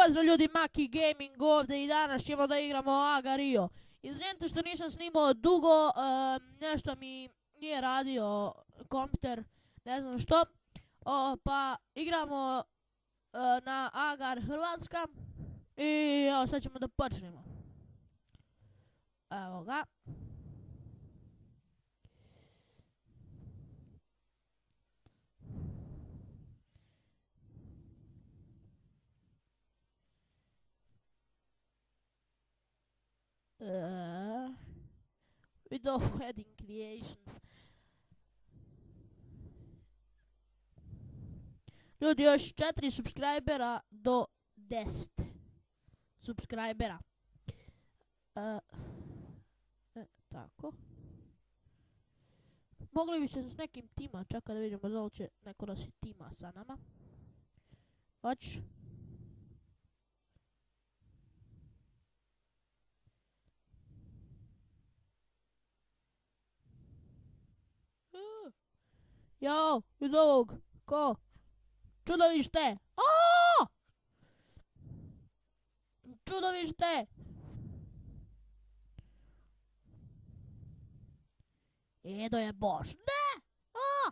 Pozdrav ljudi, Maki Gaming ovdje i danas ćemo da igramo Agario. Izvinite što nisam snimao dugo, nešto mi nije radio kompjuter, ne znam što. Pa igramo na Agar Hrvatska i evo sad ćemo da počnemo. Evo ga. Video Wedding Creations. Ljudi, još 4 subscribera do 10 subscribera. Tako. Mogli bi se s nekim tima, čekaj da vidimo da li će neko da se tima sa nama. Hoć. Jao, vidi ovog, ko? Čudovište! Aaaa! Čudovište! Jedo je boš. Ne! Aaaa!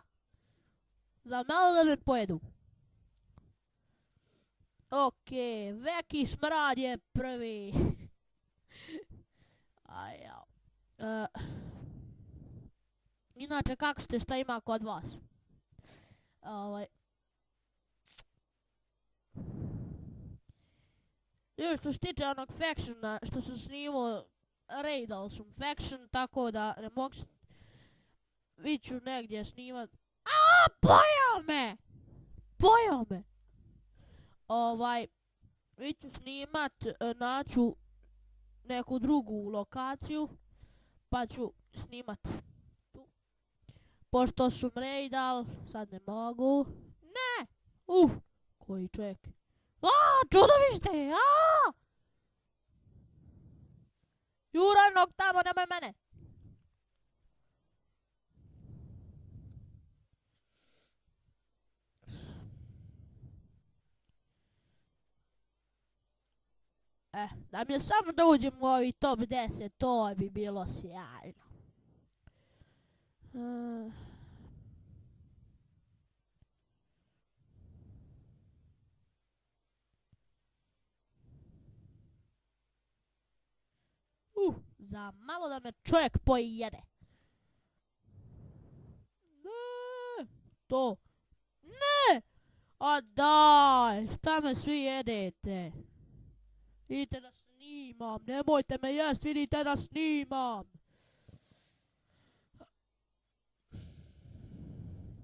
Za malo da me pojedu. Okej, Veki smrad je prvi. Aj, jao. Inače, kako ste, šta ima kod vas? Još što se tiče onog Factiona, što sam snimao, raidal sam Faction, tako da ne mogu viću negdje snimat. Aaaa, pojao me! Pojao me! Viću snimat, naću neku drugu lokaciju, pa ću snimat. Pošto su raidal, sad ne mogu. Ne! Koji čovjek. Aaaa, čudovište! Aaaa! Juraj nog tamo, nemoj mene! Da mi je samo da uđem u ovi top 10, to bi bilo sjajno. Za malo da me čovjek pojede. Ne! To! Ne! A daj! Šta me svi jedete? Vidite da snimam, nemojte me jest, vidite da snimam.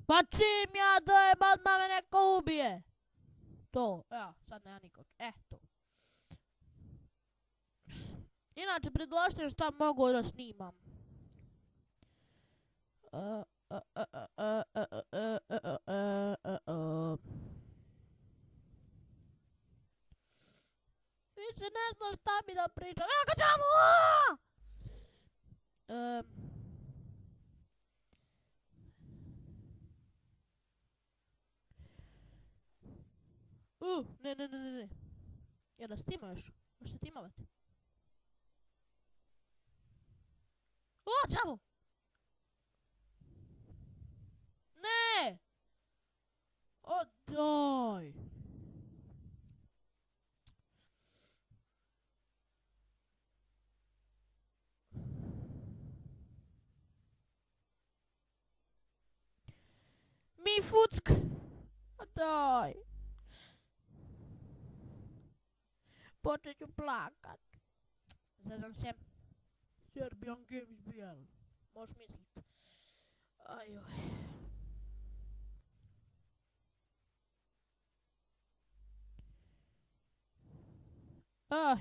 Pa čim ja dojem, odmah me neko ubije. To, evo, sad nema nikog, to. Inače, predložite šta mogu da snimam. Više ne znam šta mi da pričam. Evo ga čavu! Ne. Jel da stima još? Možete timavati? Čavo! Ne! Daj! Mi fuck! Daj! Počet ću plakat. Zezam se. Serbian Games BL. Možeš mislit. Ajoj.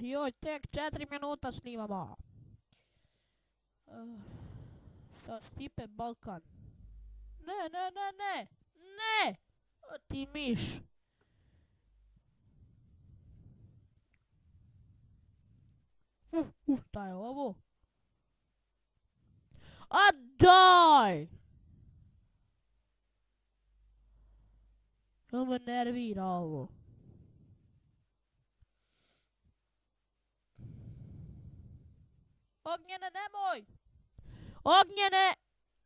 Joj, tek 4 minuta snimamo. Šta, Stipe Balkan. Ne! Ti miš. Šta je ovo? A daj! To me nervira ovo. Ognjene, nemoj! Ognjene,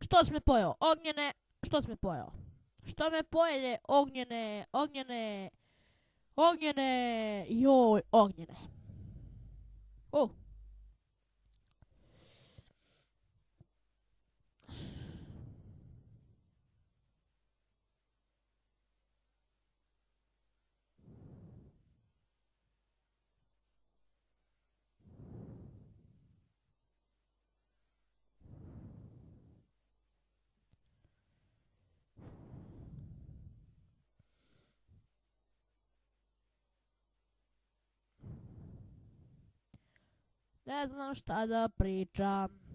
što si me pojeo? Ognjene, što si me pojeo? Što me pojede? Ognjene, ognjene, ognjene, joj, ognjene. O, ne znam šta da pričam.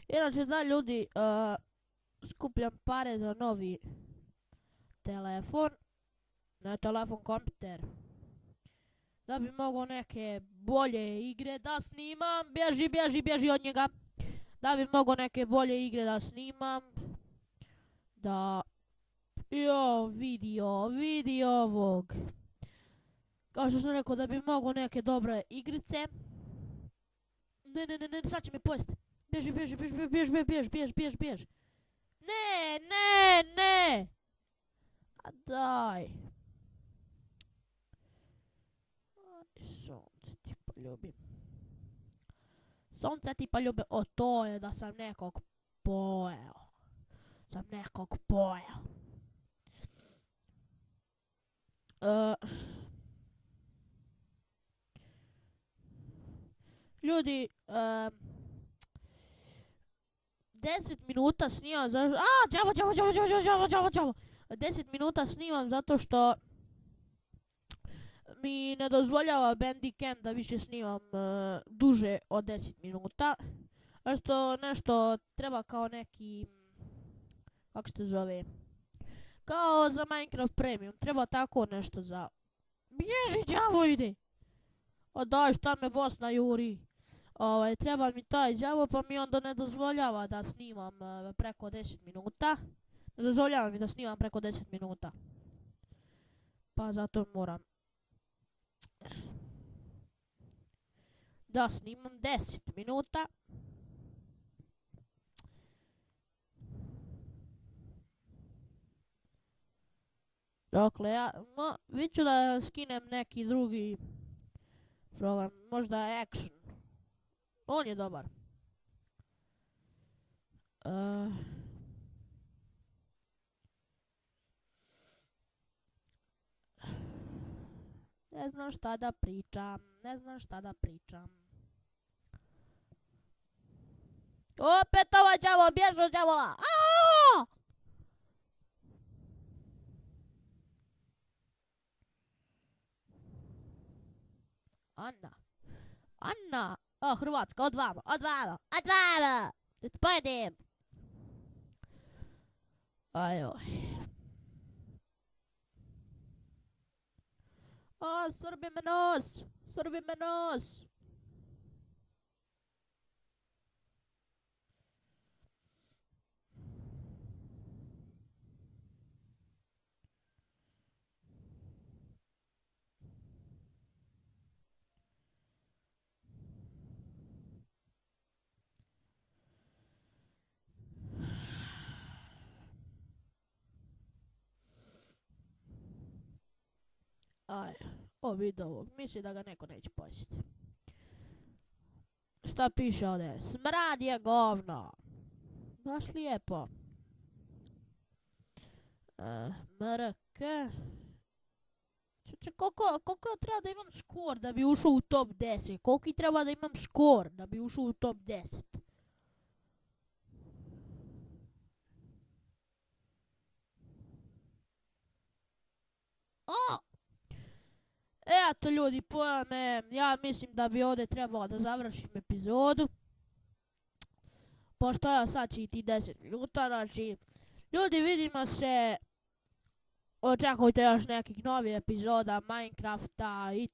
Inače da ljudi, skupljam pare za novi telefon, ne telefon, kompjuter, da bi mogao neke bolje igre da snimam, bježi od njega, da bi mogao neke bolje igre da snimam, da, vidi ovog, kao što sam rekao, da bi mogao neke dobre igrice, ne, sad će me pojesti. Bježi. Ne. A daj. Sunce ti poljubim. Sunce ti poljubim. O, to je da sam nekog pojeo. Ljudi, 10 minuta snimam zato... Đavo. 10 minuta snimam zato što mi ne dozvoljava Bandicam da više snimam duže od 10 minuta. A što nešto treba kao neki... Kako se zove? Kao za Minecraft Premium. Treba tako nešto za... Bježi, đavo ide! O daj, šta me Bosna juri? Treba mi taj đavo, pa mi onda ne dozvoljava da snimam preko 10 minuta. Ne dozvoljava mi da snimam preko 10 minuta. Pa zato moram da snimam 10 minuta. Dokle vi ću da skinem neki drugi program, možda Action. On je dobar. Ne znam šta da pričam. Opet ovaj đavo, bježi od đavola. Anna. O, Hrvatska, odvamo. Da ti pojedem. Ajoj. O, svrbi me nos. Vidi ovog, misli da ga neko neće pojesti. Šta piše ovdje? Smrad je govno. Baš lijepo. MRK. Koliko treba da imam skor da bi ušao u top 10? Koliko treba da imam skor da bi ušao u top 10? Eto ljudi, pojela me, ja mislim da bi ovdje trebalo da završim epizodu. Pošto ja sad će i ti 10 minuta, znači, ljudi vidimo se, očekujte još nekih novih epizoda Minecrafta i